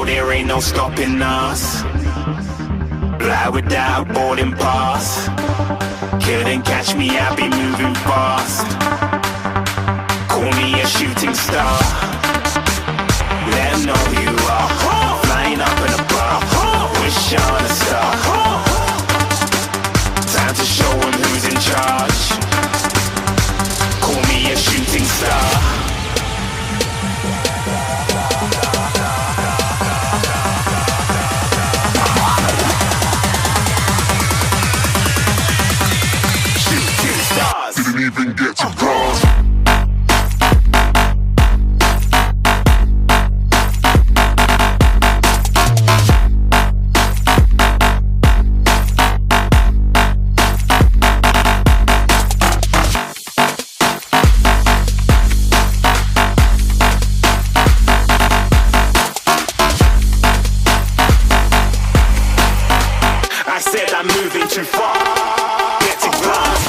there ain't no stopping us. Fly without boarding pass. Couldn't catch me, I be moving fast. Call me a shooting star. Let 'em know who you are. Flying up in a bar. Wish on a star. Time to show 'em who's in charge. Call me a shooting star. Didn't even get to cross. I said I'm moving too far. Get to glass.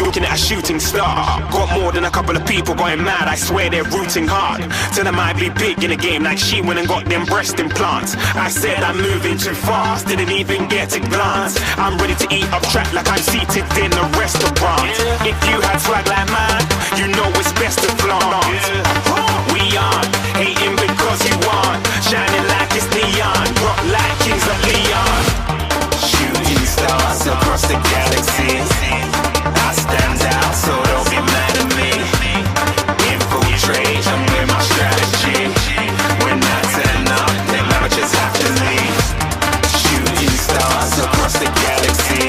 Looking at a shooting star. Got more than a couple of people going mad. I swear they're rooting hard. Tell them I be big in the game like she went and got them breast implants. I said I'm moving too fast. Didn't even get a glance. I'm ready to eat up track like I'm seated in a restaurant. If you had swag like mine, you know it's best to flaunt. We aren't hating because you aren't. Shining like it's neon. Rock like kings of Leon. Shooting stars across the galaxy. I stand out, so don't be mad at me. Infiltrate, I'm with my strategy. When I turn up, then amateurs have to leave. Shooting stars across the galaxy.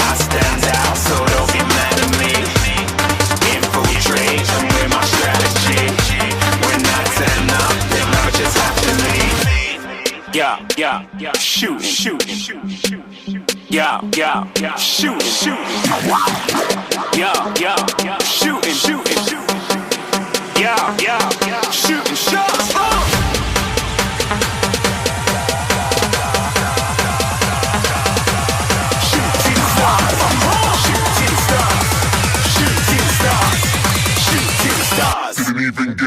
I stand out, so don't be mad at me. Infiltrate, I'm with my strategy. When I turn up, then amateurs have to leave. Yeah, shoot, yeah, shoot, yeah, shooting, yeah, shooting shots. Shooting stars, shooting stars, shooting stars, shooting stars. Didn't even get